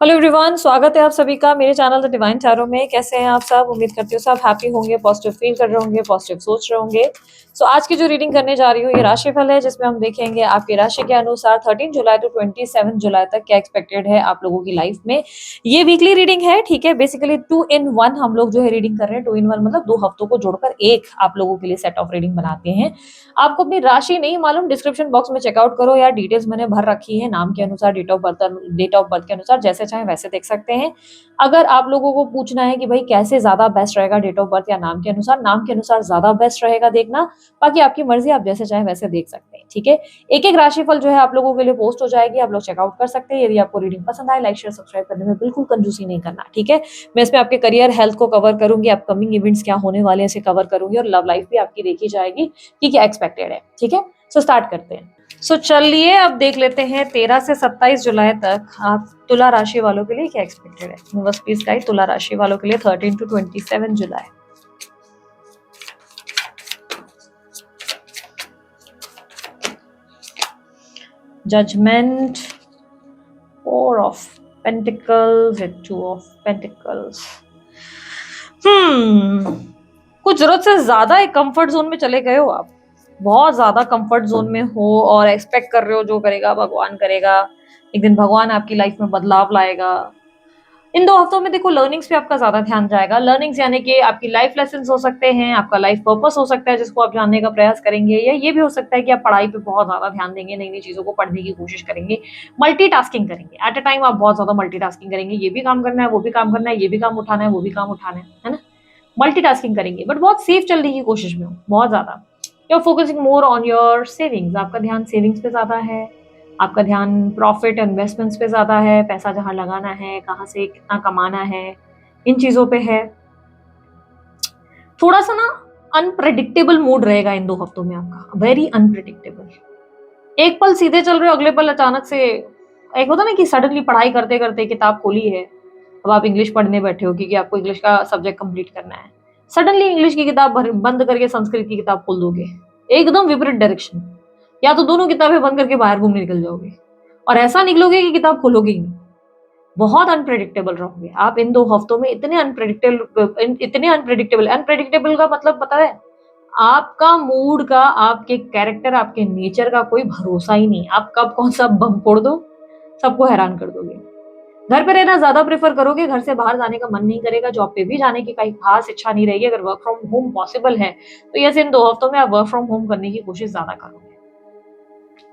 Hello everyone, स्वागत है आप सभी का मेरे चैनल द डिवाइन टैरो में। कैसे हैं आप सब? उम्मीद करती हूँ सब हैप्पी होंगे, पॉजिटिव फील कर रहे होंगे, पॉजिटिव सोच रहे होंगे। सो आज की जो रीडिंग करने जा रही हूँ ये राशिफल है, जिसमें हम देखेंगे आपकी राशि के अनुसार 13 जुलाई टू 27 जुलाई तक क्या एक्सपेक्टेड है आप लोगों की लाइफ में। ये वीकली रीडिंग है, ठीक है। बेसिकली 2 in 1 हम लोग जो है रीडिंग कर रहे हैं। 2 in 1 मतलब 2 हफ्तों को जोड़कर एक आप लोगों के लिए सेट ऑफ रीडिंग बनाते हैं। आपको अपनी राशि नहीं मालूम, डिस्क्रिप्शन बॉक्स में चेकआउट करो, या डिटेल्स मैंने भर रखी है नाम के अनुसार, डेट ऑफ बर्थ के अनुसार, जैसे चाहे वैसे देख सकते हैं। अगर आप लोगों को पूछना है कि भाई कैसे ज्यादा बेस्ट रहेगा, डेट ऑफ बर्थ या नाम के अनुसार ज्यादा बेस्ट रहेगा देखना। बाकी आपकी मर्जी, आप जैसे चाहे वैसे देख सकते हैं, ठीक है। एक एक राशिफल जो है आप लोगों के लिए पोस्ट हो जाएगी, आप लोग चेकआउट कर सकते हैं। यदि आपको रीडिंग पसंद आए, लाइक शेयर सब्सक्राइब करने में बिल्कुल कंजूसी नहीं करना, ठीक है। मैं इसमें आपके करियर, हेल्थ को कवर करूंगी, अपकमिंग इवेंट्स क्या होने वाले हैं इसे कवर करूंगी, और लव लाइफ भी आपकी देखी जाएगी कि क्या एक्सपेक्टेड है, ठीक है। सो स्टार्ट करते हैं। चलिए अब देख लेते हैं 13 से 27 जुलाई तक आप तुला राशि वालों के लिए क्या एक्सपेक्टेड है। यूनिवर्स प्लीज गाइड तुला राशि वालों के लिए 13 टू 27 जुलाई। Judgement, four of pentacles, two of pentacles. कुछ जरूरत से ज्यादा एक कंफर्ट जोन में चले गए हो आप। बहुत ज्यादा कंफर्ट जोन में हो और एक्सपेक्ट कर रहे हो जो करेगा भगवान करेगा। एक दिन भगवान आपकी लाइफ में बदलाव लाएगा। इन 2 हफ्तों में देखो लर्निंग्स पे आपका ज्यादा ध्यान जाएगा। लर्निंग्स यानी कि आपकी लाइफ लेसन हो सकते हैं, आपका लाइफ पर्पस हो सकता है जिसको आप जानने का प्रयास करेंगे, या ये भी हो सकता है कि आप पढ़ाई पे बहुत ज्यादा ध्यान देंगे, नई नई चीजों को पढ़ने की कोशिश करेंगे, मल्टीटास्किंग करेंगे। एट अ टाइम आप बहुत ज्यादा मल्टीटास्किंग करेंगे, ये भी काम करना है, वो भी काम करना है, ये भी काम उठाना है, वो भी काम उठाना है ना। मल्टीटास्किंग करेंगे बट बहुत सेफ चलने की कोशिश में हो, बहुत ज्यादा। You are focusing more on your savings, आपका ध्यान सेविंग्स पे ज्यादा है, आपका ध्यान प्रॉफिट इन्वेस्टमेंट्स पे ज्यादा है, पैसा जहां लगाना है, कहाँ से कितना कमाना है, इन चीजों पे है। थोड़ा सा ना अनप्रेडिक्टेबल मूड रहेगा इन 2 हफ्तों में आपका, वेरी अनप्रेडिक्टेबल। एक पल सीधे चल रहे हो, अगले पल अचानक से एक होता ना कि सडनली पढ़ाई करते करते किताब खोली है, अब आप इंग्लिश पढ़ने बैठे हो क्योंकि आपको इंग्लिश का सब्जेक्ट कंप्लीट करना है। सडनली इंग्लिश की किताब बंद करके संस्कृत की किताब खोल दोगे, एकदम विपरीत डायरेक्शन। या तो दोनों किताबें बंद करके बाहर घूमने निकल जाओगे, और ऐसा निकलोगे कि किताब खोलोगे ही नहीं। बहुत अनप्रेडिक्टेबल रहोगे आप इन 2 हफ्तों में। इतने अनप्रेडिक्टेबल अनप्रेडिक्टेबल का मतलब पता है? आपका मूड का, आपके कैरेक्टर, आपके नेचर का कोई भरोसा ही नहीं। आप कब कौन सा बम फोड़ दो, सबको हैरान कर दोगे। घर पे रहना ज्यादा प्रेफर करोगे, घर से बाहर जाने का मन नहीं करेगा, जॉब पे भी जाने की कहीं खास इच्छा नहीं रहेगी। अगर वर्क फ्रॉम होम पॉसिबल है तो यस, इन 2 हफ्तों में आप वर्क फ्रॉम होम करने की कोशिश ज्यादा करोगे।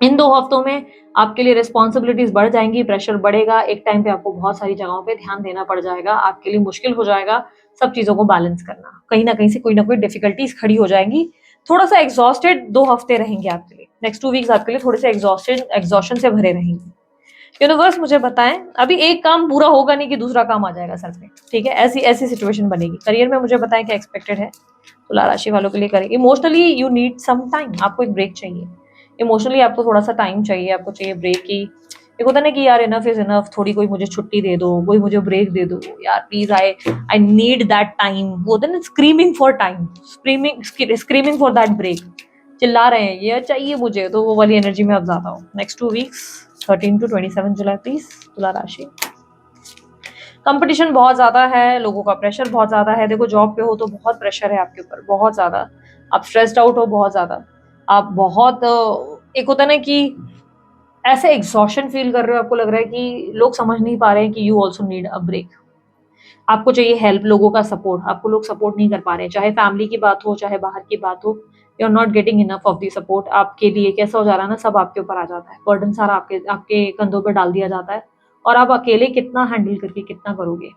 इन 2 हफ्तों में आपके लिए रिस्पॉन्सिबिलिटीज बढ़ जाएंगी, प्रेशर बढ़ेगा, एक टाइम पे आपको बहुत सारी जगहों पे ध्यान देना पड़ जाएगा, आपके लिए मुश्किल हो जाएगा सब चीजों को बैलेंस करना। कहीं ना कहीं से कोई ना कोई डिफिकल्टीज खड़ी हो जाएंगी। थोड़ा सा एग्जॉस्टेड 2 हफ्ते रहेंगे आपके लिए। नेक्स्ट 2 वीक्स आपके लिए थोड़े से एग्जॉशन से भरे रहेंगे। यूनिवर्स मुझे बताएं, अभी एक काम पूरा होगा नहीं कि दूसरा काम आ जाएगा सर पे, ठीक है। ऐसी ऐसी सिचुएशन बनेगी। करियर में मुझे बताएं क्या एक्सपेक्टेड है तुला राशि वालों के लिए। करें emotionally you need some time, आपको एक ब्रेक चाहिए। इमोशनली आपको थोड़ा सा टाइम चाहिए, आपको चाहिए ब्रेक की। एक होता ना कि यार इनफ इज इनफ, थोड़ी कोई मुझे छुट्टी दे दो, कोई मुझे ब्रेक दे दो यार please, I I need that time. वो होता है ना screaming for time, screaming for that break, चिल्ला रहे हैं ये चाहिए मुझे, तो वो वाली एनर्जी में अब ज्यादा हो। नेक्स्ट 2 वीक्स 13 टू 27 जुलाई प्लीज तुला राशि। कंपटीशन बहुत ज्यादा है, लोगों का प्रेशर बहुत ज्यादा है। देखो जॉब पे हो तो बहुत प्रेशर है आपके ऊपर, बहुत ज्यादा। आप स्ट्रेस्ड आउट हो बहुत ज्यादा। आप बहुत एक होता है ना कि ऐसे एग्जॉशन फील कर रहे हो, आपको लग रहा है कि लोग समझ नहीं पा रहे हैं कि you also need a break. आपको चाहिए हेल्प, लोगों का सपोर्ट, आपको लोग सपोर्ट नहीं कर पा रहे हैं, चाहे फैमिली की बात हो चाहे बाहर की बात हो। You are not getting enough of the support. आपके लिए कैसा हो जा रहा है ना, सब आपके ऊपर आ जाता है, बर्डन सारा आपके आपके कंधों पर डाल दिया जाता है, और आप अकेले कितना हैंडल करके कितना करोगे।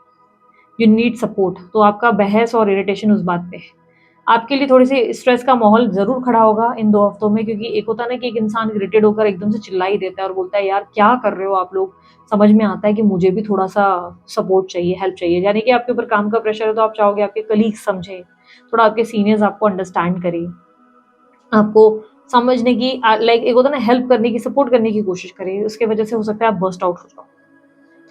You need support. तो आपका बहस और इरिटेशन उस बात पे है। आपके लिए थोड़ी सी स्ट्रेस का माहौल जरूर खड़ा होगा इन 2 हफ्तों में, क्योंकि एक होता है ना कि एक इंसान इरिटेट होकर एकदम से चिल्ला ही देता है और बोलता है यार क्या कर रहे हो आप लोग। समझ में आता है कि मुझे भी थोड़ा सा सपोर्ट चाहिए, हेल्प चाहिए। यानी कि आपके ऊपर काम का प्रेशर है तो आप चाहोगे आपके कलीग्स समझे, थोड़ा आपके सीनियर्स आपको अंडरस्टैंड करें, आपको समझने की, लाइक एक होता है ना हेल्प करने की, सपोर्ट करने की कोशिश करें। उसके वजह से हो सकता है आप बर्स्ट आउट हो जाओ।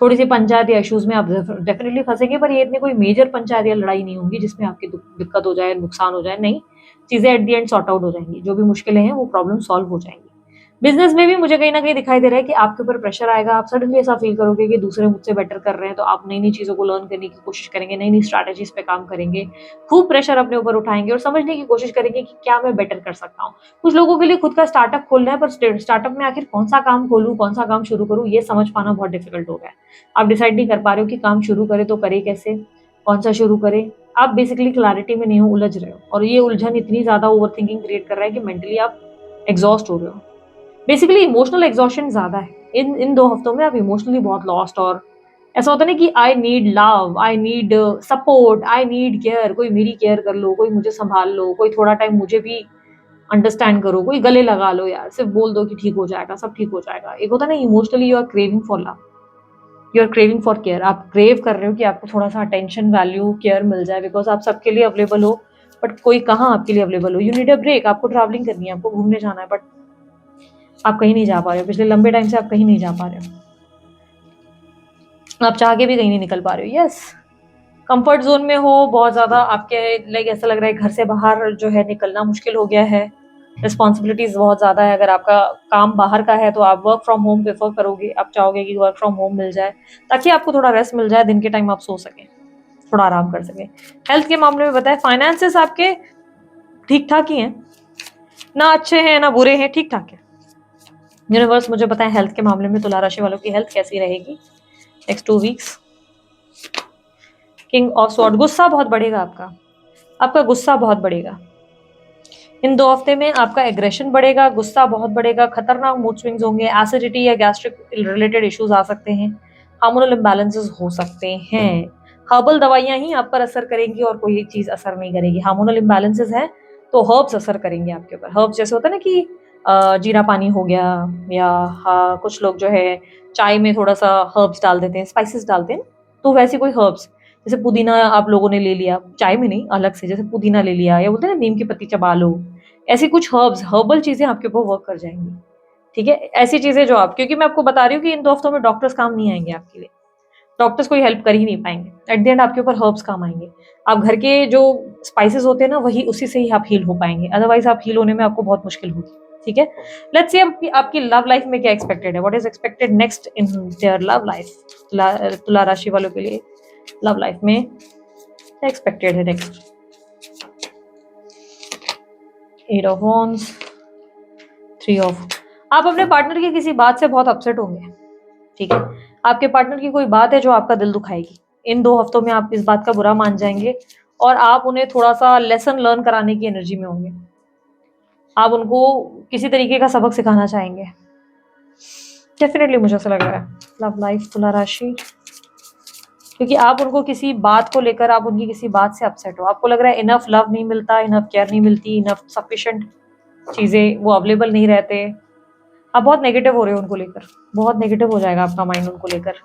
थोड़ी सी पंचायत या इश्यूज में आप डेफिनेटली फंसेंगे, पर ये इतनी कोई मेजर पंचायत या लड़ाई नहीं होगी जिसमें आपकी दिक्कत हो जाए, नुकसान हो जाए। नहीं, चीजें at the and sort out हो जाएंगी। जो भी मुश्किलें हैं वो प्रॉब्लम सॉल्व हो जाएंगी। बिजनेस में भी मुझे कहीं ना कहीं दिखाई दे रहा है कि आपके ऊपर प्रेशर आएगा, आप सडनली ऐसा फील करोगे कि दूसरे मुझसे बेटर कर रहे हैं, तो आप नई नई चीज़ों को लर्न करने की कोशिश करेंगे, नई नई स्ट्रैटेजीज पे काम करेंगे, खूब प्रेशर अपने ऊपर उठाएंगे और समझने की कोशिश करेंगे कि क्या मैं बेटर कर सकता हूँ। कुछ लोगों के लिए खुद का स्टार्टअप खोलना है, पर स्टार्टअप में आखिर कौन सा काम खोलूँ, कौन सा काम शुरू करूँ, ये समझ पाना बहुत डिफिकल्ट हो गया है। आप डिसाइड नहीं कर पा रहे हो कि काम शुरू करें तो करे कैसे, कौन सा शुरू करें। आप बेसिकली क्लैरिटी में नहीं हो, उलझ रहे हो, और ये उलझन इतनी ज्यादा ओवर थिंकिंग क्रिएट कर रहा है कि मेंटली आप एग्जॉस्ट हो रहे हो। बेसिकली इमोशनल एग्जॉशन ज्यादा है इन इन 2 हफ्तों में। आप इमोशनली बहुत लॉस्ट, और ऐसा होता है ना कि I need love, I need support, I need care, कोई मेरी केयर कर लो, कोई मुझे संभाल लो, कोई थोड़ा टाइम मुझे भी अंडरस्टैंड करो, कोई गले लगा लो यार, सिर्फ बोल दो कि ठीक हो जाएगा, सब ठीक हो जाएगा। एक होता है ना emotionally you are craving for love, you are craving for care, आप क्रेव कर रहे हो कि आपको थोड़ा सा अटेंशन, वैल्यू, केयर मिल जाए, बिकॉज आप सबके लिए अवेलेबल हो, बट कोई कहाँ आपके लिए अवेलेबल हो। यू नीड अ ब्रेक, आपको ट्रैवलिंग करनी है, आपको घूमने जाना है, बट आप कहीं नहीं जा पा रहे हो, पिछले लंबे टाइम से आप कहीं नहीं जा पा रहे हो, आप चाह के भी कहीं नहीं निकल पा रहे हो। यस, कंफर्ट जोन में हो बहुत ज्यादा, आपके लाइक ऐसा लग रहा है घर से बाहर जो है निकलना मुश्किल हो गया है, रिस्पॉन्सिबिलिटीज बहुत ज्यादा है। अगर आपका काम बाहर का है तो आप वर्क फ्रॉम होम प्रेफर करोगे, आप चाहोगे कि वर्क फ्रॉम होम मिल जाए ताकि आपको थोड़ा रेस्ट मिल जाए, दिन के टाइम आप सो सके, थोड़ा आराम कर सके। हेल्थ के मामले में बताए, फाइनेंसेस आपके ठीक ठाक ही हैं, ना अच्छे हैं ना बुरे हैं, ठीक ठाक है। यूनिवर्स मुझे बताएं हेल्थ के मामले में तुला राशि वालों की हेल्थ कैसी रहेगी next 2 weeks. King of sword, गुस्सा बहुत बढ़ेगा आपका, आपका गुस्सा बहुत बढ़ेगा इन 2 हफ्ते में, आपका एग्रेशन बढ़ेगा, गुस्सा बहुत बढ़ेगा, खतरनाक मूड स्विंग्स होंगे, एसिडिटी या गैस्ट्रिक रिलेटेड इश्यूज आ सकते हैं, हार्मोनल इम्बैलेंसेस हो सकते हैं। हर्बल दवाइयां ही आप पर असर करेंगी और कोई एक चीज असर नहीं करेगी। हार्मोनल इम्बैलेंसेस है तो हर्ब्स असर करेंगे आपके ऊपर। हर्ब्स जैसे होता है ना कि जीरा पानी हो गया, या हाँ कुछ लोग जो है चाय में थोड़ा सा हर्ब्स डाल देते हैं, स्पाइसेस डालते हैं, तो वैसे कोई हर्ब्स जैसे पुदीना आप लोगों ने ले लिया चाय में नहीं, अलग से जैसे पुदीना ले लिया, या बोलते हैं ना नीम की पत्ती चबा लो, ऐसी कुछ हर्ब्स, हर्बल चीजें आपके ऊपर वर्क कर जाएंगी। ठीक है, ऐसी चीजें जो आप, क्योंकि मैं आपको बता रही हूँ कि इन 2 हफ्तों में डॉक्टर्स काम नहीं आएंगे आपके लिए, डॉक्टर्स कोई हेल्प कर ही नहीं पाएंगे। एट द एंड आपके ऊपर हर्ब्स काम आएंगे। आप घर के जो स्पाइसेस होते हैं ना, वही उसी से ही आप हील हो पाएंगे, अदरवाइज आप हील होने में आपको बहुत मुश्किल होगी। ठीक है, लेट्स सी आपकी लव लाइफ में क्या एक्सपेक्टेड है, what is expected next in their love life. तुला राशि वालों के लिए लव लाइफ में क्या एक्सपेक्टेड है नेक्स्ट। 8 ऑफ वॉन्ड्स, 3 ऑफ, आप अपने पार्टनर की किसी बात से बहुत अपसेट होंगे। ठीक है, आपके पार्टनर की कोई बात है जो आपका दिल दुखाएगी। इन 2 हफ्तों में आप इस बात का बुरा मान जाएंगे और आप उन्हें थोड़ा सा लेसन लर्न कराने की एनर्जी में होंगे। आप उनको किसी तरीके का सबक सिखाना चाहेंगे, डेफिनेटली मुझे ऐसा लग रहा है। लव लाइफ तुला राशि, क्योंकि आप उनको किसी बात को लेकर, आप उनकी किसी बात से अपसेट हो, आपको लग रहा है इनफ लव नहीं मिलता, इनफ केयर नहीं मिलती, इनफ सफिशिएंट चीजें वो अवेलेबल नहीं रहते। आप बहुत नेगेटिव हो रहे हो उनको लेकर, बहुत नेगेटिव हो जाएगा आपका माइंड उनको लेकर।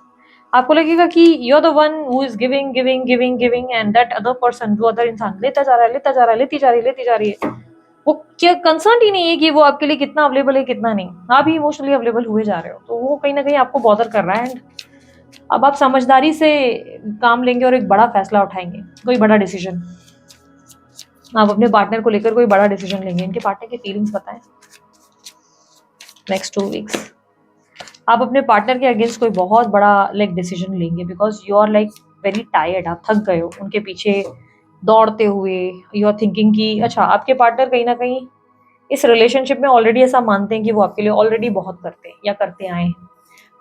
आपको लगेगा कि you are the one who is giving giving giving giving and that other person, जो अदर इंसान लेता जा रहा है, लेता जा रहा है, लेती जा रही है, लेती जा रही है। वो क्या कंसर्न ही नहीं है कि वो आपके लिए कितना अवेलेबल है कितना नहीं, आप ही इमोशनली अवेलेबल हुए जा रहे हो, तो वो कहीं ना कहीं आपको बॉदर कर रहा है। एंड अब आप समझदारी से काम लेंगे और एक बड़ा फैसला उठाएंगे, कोई बड़ा डिसीजन। आप अपने पार्टनर को लेकर कोई बड़ा डिसीजन लेंगे। इनके पार्टनर की फीलिंग्स बताएं नेक्स्ट 2 वीक्स। आप अपने पार्टनर के अगेंस्ट कोई बहुत बड़ा लाइक डिसीजन लेंगे, because you are like very tired, आप थक गए हो उनके पीछे दौड़ते हुए। यू आर थिंकिंग कि अच्छा, आपके पार्टनर कहीं ना कहीं इस रिलेशनशिप में ऑलरेडी ऐसा मानते हैं कि वो आपके लिए ऑलरेडी बहुत करते हैं या करते आए हैं।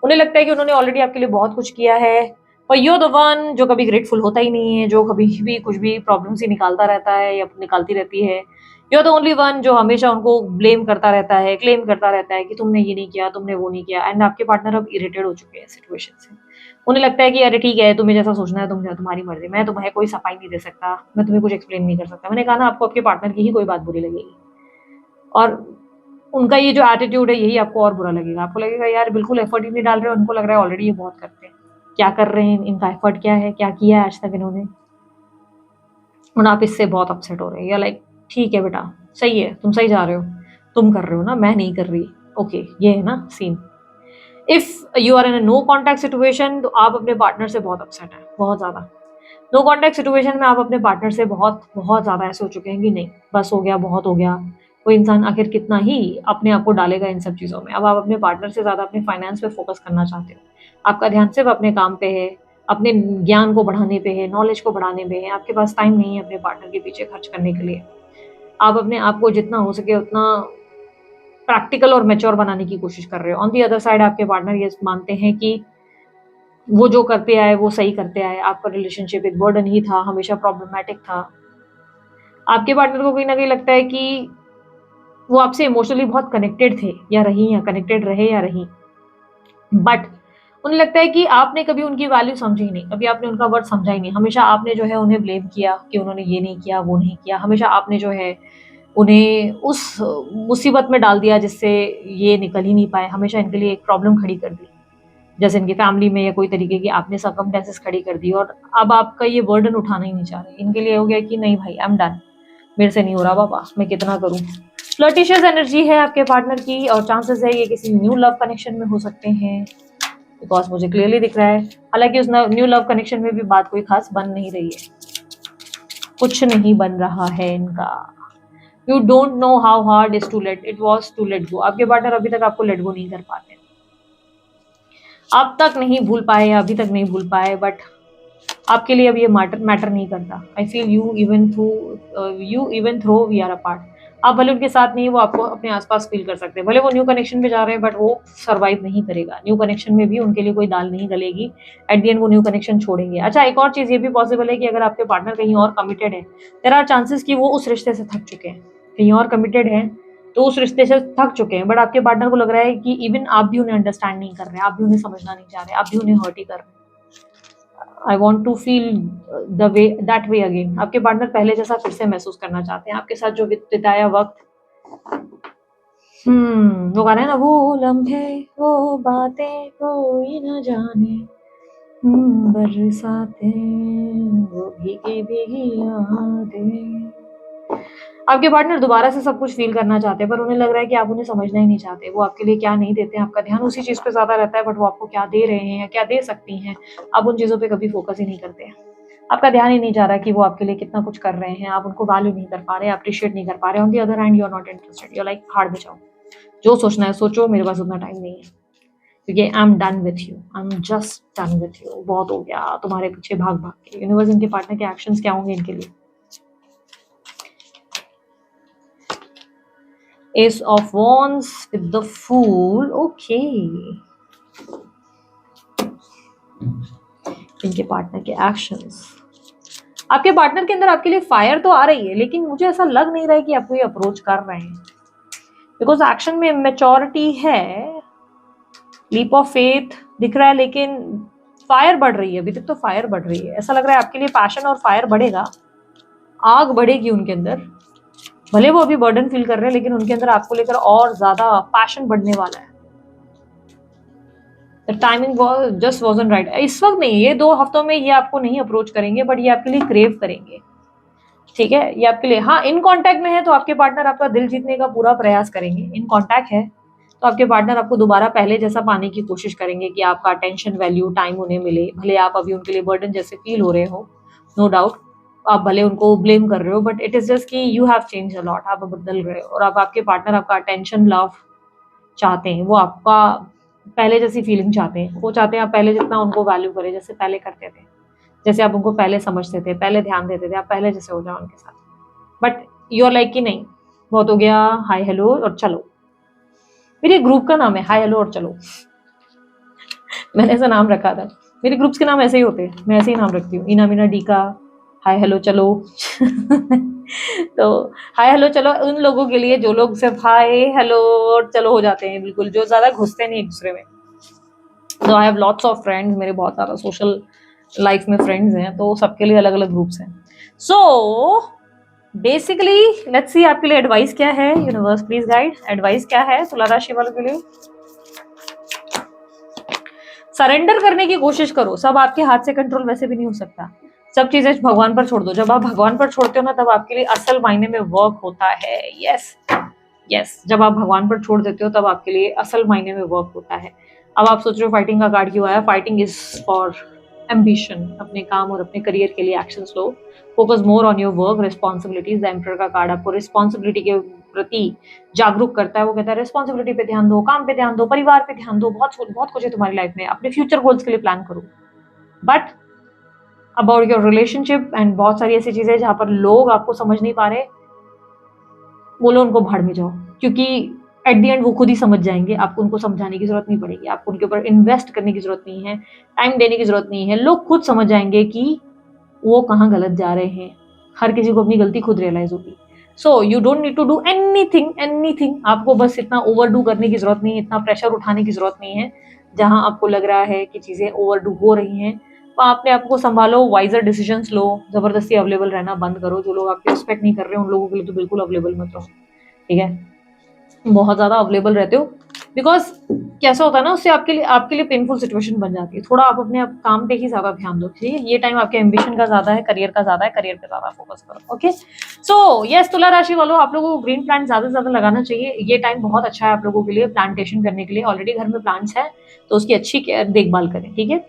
उन्हें लगता है कि उन्होंने ऑलरेडी आपके लिए बहुत कुछ किया है, पर यू द वन जो कभी ग्रेटफुल होता ही नहीं है, जो कभी भी कुछ भी प्रॉब्लम ही निकालता रहता है या निकालती रहती है। You are the only one जो हमेशा उनको ब्लेम करता रहता है, क्लेम करता रहता है कि तुमने ये नहीं किया, तुमने वो नहीं किया। एंड आपके पार्टनर अब इरिटेट हो चुके हैं सिचुएशन से। उन्हें लगता है कि अरे ठीक है, तुम्हें जैसा सोचना है तुम्हारी मर्जी, मैं तुम्हें कोई सफाई नहीं दे सकता, मैं तुम्हें कुछ एक्सप्लेन नहीं कर सकता। मैंने कहा ना, आपको आपके पार्टनर की ही कोई बात बुरी लगेगी, और उनका ये जो एटीट्यूड है यही आपको और बुरा लगेगा। आपको लगेगा यार बिल्कुल एफर्ट ही नहीं डाल रहे, उनको लग रहा है ऑलरेडी ये बहुत करते हैं, क्या कर रहे हैं, इनका एफर्ट क्या है, क्या किया है आज तक इन्होंने। और आप इससे बहुत अपसेट हो रहे हैं, या लाइक ठीक है बेटा, सही है, तुम सही जा रहे हो, तुम कर रहे हो ना, मैं नहीं कर रही। ओके, ये है ना scene. If you are in no contact situation, तो आप अपने पार्टनर से बहुत अपसेट है, बहुत ज्यादा। नो कॉन्टैक्ट सिचुएशन में आप अपने पार्टनर से बहुत बहुत ज्यादा ऐसे हो चुके हैं कि नहीं बस हो गया, बहुत हो गया, कोई इंसान आखिर कितना ही अपने आप को डालेगा इन सब चीज़ों में। अब आप अपने पार्टनर से ज़्यादा अपने फाइनेंस पे फोकस करना चाहते हो। आपका ध्यान सिर्फ़ अपने काम पे है, अपने ज्ञान को बढ़ाने पे है, नॉलेज को बढ़ाने पे है। आपके पास टाइम नहीं है अपने पार्टनर के पीछे खर्च करने के लिए। आप अपने आप को जितना हो सके उतना प्रैक्टिकल और मैच्योर बनाने की कोशिश कर रहे हो। ऑन द अदर साइड आपके पार्टनर ये मानते हैं कि वो जो करते आए वो सही करते आए। आपका रिलेशनशिप एक बर्डन ही था, हमेशा प्रॉब्लमैटिक था। आपके पार्टनर को कहीं न कहीं लगता है कि वो आपसे इमोशनली बहुत कनेक्टेड थे या रही, या कनेक्टेड रहे या रही। बट उन्हें लगता है कि आपने कभी उनकी वैल्यू समझी ही नहीं, कभी आपने उनका वर्थ समझा ही नहीं। हमेशा आपने जो है उन्हें ब्लेम किया कि उन्होंने ये नहीं किया, वो नहीं किया। हमेशा आपने जो है उन्हें उस मुसीबत में डाल दिया जिससे ये निकल ही नहीं पाए। हमेशा इनके लिए एक प्रॉब्लम खड़ी कर दी। जैसे इनकी फैमिली में या कोई तरीके की आपने सर्कमस्टेंसेस खड़ी कर दी और अब आपका ये बर्डन उठाना ही नहीं चाह रहे। इनके लिए हो गया कि नहीं भाई, आई एम डन, मेरे से नहीं हो रहा बाबा, मैं कितना करूँ। फ्लर्टिशियस एनर्जी है आपके पार्टनर की और चांसेस है ये किसी न्यू लव कनेक्शन में हो सकते हैं, बिकॉज मुझे क्लियरली दिख रहा है। हालांकि उस न्यू लव कनेक्शन में भी बात कोई खास बन नहीं रही है, कुछ नहीं बन रहा है इनका। You don't know how hard is to let it was to let go. आपके पार्टनर अभी तक आपको लेट गो नहीं कर पाते, अब तक नहीं भूल पाए या अभी तक नहीं भूल पाए। बट आपके लिए अब ये मैटर नहीं करता। I feel you even though we are apart. आप भले उनके साथ नहीं, वो आपको अपने आसपास फील कर सकते हैं। भले वो न्यू कनेक्शन पे जा रहे हैं बट वो सर्वाइव नहीं करेगा। न्यू कनेक्शन में भी उनके लिए कोई दाल नहीं गलेगी। एट द एंड वो न्यू कनेक्शन छोड़ेंगे। अच्छा, एक और चीज़ ये भी पॉसिबल है कि अगर आपके पार्टनर कहीं और कमिटेड है, देयर आर चांसेस कि वो उस रिश्ते से थक चुके हैं। कहीं और कमिटेड है तो उस रिश्ते से थक चुके हैं, बट आपके पार्टनर को लग रहा है कि इवन आप भी उन्हें अंडरस्टैंड नहीं कर रहे हैं, आप भी उन्हें समझना नहीं चाह रहे, आप भी उन्हें हर्ट ही कर रहे हैं। I want to feel the way that way again. आपके पार्टनर पहले जैसा फिर से महसूस करना चाहते हैं। आपके साथ जो बिताया वक्त, वो गाना है ना, वो लम्हे वो बातें कोई न जाने, बरसातें वो भीगी भीगी यादें। आपके पार्टनर दोबारा से सब कुछ फील करना चाहते हैं, पर उन्हें लग रहा है कि आप उन्हें समझना ही नहीं चाहते। वो आपके लिए क्या नहीं देते हैं, आपका ध्यान उसी चीज़ पे ज़्यादा रहता है, बट वो आपको क्या दे रहे हैं या क्या दे सकती हैं, आप उन चीज़ों पे कभी फोकस ही नहीं करते हैं। आपका ध्यान ही नहीं जा रहा कि वो आपके लिए कितना कुछ कर रहे हैं, आप उनको वैल्यू नहीं कर पा रहे, अप्रिशिएट नहीं कर पा रहे। On the other hand you are not interested, you are like hard में जाओ, जो सोचना है सोचो, मेरे पास उतना टाइम नहीं है, क्योंकि I am done with you, I am just done with you. बहुत हो गया तुम्हारे पीछे भाग भाग के। यूनिवर्स इनके पार्टनर के एक्शंस क्या होंगे इनके लिए? Ace of Wands with the Fool. Okay. इनके पार्टनर के एक्शंस, आपके पार्टनर के अंदर आपके लिए फायर तो आ रही है, लेकिन मुझे ऐसा लग नहीं रहा है कि आपको ये अप्रोच कर रहे हैं, बिकॉज एक्शन में मेच्योरिटी है, लीप ऑफ फेथ दिख रहा है, लेकिन फायर बढ़ रही है। अभी तक तो फायर बढ़ रही है। ऐसा लग रहा है आपके लिए पैशन और फायर बढ़ेगा, आग बढ़ेगी उनके अंदर। भले वो अभी बर्डन फील कर रहे हैं, लेकिन उनके अंदर आपको लेकर और ज्यादा पैशन बढ़ने वाला है। The timing just wasn't right. इस वक्त नहीं, ये 2 हफ्तों में ये आपको नहीं अप्रोच करेंगे, बट ये आपके लिए क्रेव करेंगे। ठीक है, ये आपके लिए, हाँ, इन कांटेक्ट में है तो आपके पार्टनर आपका दिल जीतने का पूरा प्रयास करेंगे। इन कांटेक्ट है तो आपके पार्टनर आपको दोबारा पहले जैसा पाने की कोशिश करेंगे कि आपका अटेंशन, वैल्यू, टाइम उन्हें मिले। भले आप अभी उनके लिए बर्डन जैसे फील हो रहे हो, नो डाउट, आप भले उनको ब्लेम कर रहे हो, बट इट इज जस्ट कि you have change a lot, आप बदल रहे हो। और अब आपके पार्टनर आपका अटेंशन, लव चाहते हैं। वो आपका पहले जैसी फीलिंग चाहते हैं। वो चाहते हैं आप पहले जितना उनको वैल्यू करें, जैसे पहले करते थे, जैसे आप उनको पहले समझते थे, पहले ध्यान देते थे, आप पहले जैसे हो जाओ उनके साथ। बट यू आर लाइक कि नहीं, बहुत हो गया, हाय हेलो और चलो। मेरे ग्रुप का नाम है हाय हेलो और चलो। मैंने ऐसा नाम रखा था, मेरे ग्रुप्स के नाम ऐसे ही होते हैं, मैं ऐसे ही नाम रखती हूँ, इना मीना डी का हाय हेलो चलो। तो हाय हेलो चलो उन लोगों के लिए जो लोग सिर्फ हाय हेलो और चलो हो जाते हैं, बिल्कुल, जो ज्यादा घुसते नहीं एक दूसरे में। तो I have lots of friends, मेरे बहुत सारा सोशल लाइफ में फ्रेंड्स हैं, तो सबके लिए अलग अलग ग्रुप्स हैं। सो बेसिकली लेट्स सी आपके लिए एडवाइस क्या है। यूनिवर्स प्लीज गाइड, एडवाइस क्या है तुला राशि वालों के लिए? सरेंडर करने की कोशिश करो। सब आपके हाथ से कंट्रोल वैसे भी नहीं हो सकता, सब चीजें भगवान पर छोड़ दो। जब आप भगवान पर छोड़ते हो ना, तब आपके लिए असल मायने में वर्क होता है। यस यस, जब आप भगवान पर छोड़ देते हो तब आपके लिए असल मायने में वर्क होता है। अब आप सोच रहे हो फाइटिंग का कार्ड क्यों आया? फाइटिंग इज फॉर एम्बिशन, अपने काम और अपने करियर के लिए actions low. Focus more on your work, responsibilities. The emperor का कार्ड आपको रिस्पॉन्सिबिलिटी के प्रति जागरूक करता है। वो कहता है रिस्पॉन्सिबिलिटी पे ध्यान दो, काम पे ध्यान दो, परिवार पे ध्यान दो, बहुत कुछ है तुम्हारी लाइफ में, अपने फ्यूचर गोल्स के लिए प्लान करो। But about your relationship and बहुत सारी ऐसी चीजें जहां पर लोग आपको समझ नहीं पा रहे, बोलो उनको भाड़ में जाओ, क्योंकि एट द एंड वो खुद ही समझ जाएंगे। आपको उनको समझाने की जरूरत नहीं पड़ेगी, आपको उनके ऊपर इन्वेस्ट करने की जरूरत नहीं है, टाइम देने की जरूरत नहीं है। लोग खुद समझ जाएंगे कि वो कहाँ गलत जा रहे हैं। हर किसी को अपनी गलती खुद रियलाइज होगी। So you don't need to do anything. आपको बस इतना ओवरडू करने की जरूरत नहीं है, इतना प्रेशर उठाने की जरूरत नहीं है। जहां आपको लग रहा है कि चीजें ओवरडू हो रही हैं, वहां अपने आप को संभालो, वाइजर डिसीजंस लो, जबरदस्ती अवेलेबल रहना बंद करो। जो लोग आपकी रिस्पेक्ट नहीं कर रहे उन लोगों के लिए तो बिल्कुल अवेलेबल मत रहो, ठीक है। बहुत ज्यादा अवेलेबल रहते हो, बिकॉज कैसा होता है ना, उससे आपके लिए पेनफुल सिचुएशन बन जाती है। थोड़ा आप अपने आप काम पे ही ज्यादा ध्यान दो, ठीक है। ये टाइम आपके एम्बिशन का ज्यादा है, करियर का ज्यादा है, करियर पे ज्यादा फोकस करो, ओके। सो यस, तुला राशि वालों, आप लोगों को ग्रीन प्लांट ज्यादा से ज्यादा लगाना चाहिए। ये टाइम बहुत अच्छा है आप लोगों के लिए प्लांटेशन करने के लिए। ऑलरेडी घर में प्लांट्स है तो उसकी अच्छी देखभाल करें, ठीक है।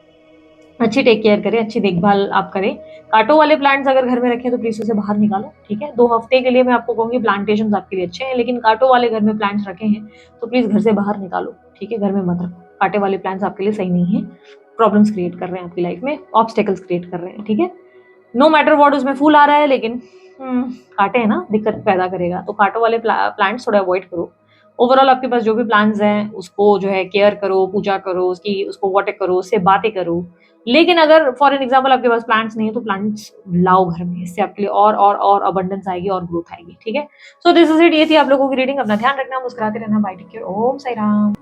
अच्छी टेक केयर करें, अच्छी देखभाल आप करें। कांटों वाले प्लांट्स अगर घर में रखें तो प्लीज उसे बाहर निकालो, ठीक है। 2 हफ्ते के लिए मैं आपको कहूंगी प्लांटेशन आपके लिए अच्छे हैं, लेकिन कांटों वाले घर में प्लांट्स रखे हैं तो प्लीज घर से बाहर निकालो, ठीक है। घर में मत रखो, कांटे वाले प्लांट्स आपके लिए सही नहीं है, प्रॉब्लम्स क्रिएट कर रहे हैं आपकी लाइफ में, ऑब्स्टेकल्स क्रिएट कर रहे हैं, ठीक है। नो मैटर वॉट उसमें फूल आ रहा है, लेकिन कांटे है ना, दिक्कत पैदा करेगा। तो कांटों वाले प्लांट्स थोड़ा अवॉइड करो। ओवरऑल आपके पास जो भी प्लान्स हैं उसको जो है केयर करो, पूजा करो, उसको वाटर करो, उससे बातें करो। लेकिन अगर फॉर एन एग्जाम्पल आपके पास प्लांट्स नहीं है तो प्लांट्स लाओ घर में, इससे आपके लिए और अबंडेंस आएगी और ग्रोथ आएगी, ठीक है। सो दिस इज इट, ये थी आप लोगों की रीडिंग। अपना ध्यान रखना, मुस्कुराते रहना, बाय, टेक केयर, ओम साई राम।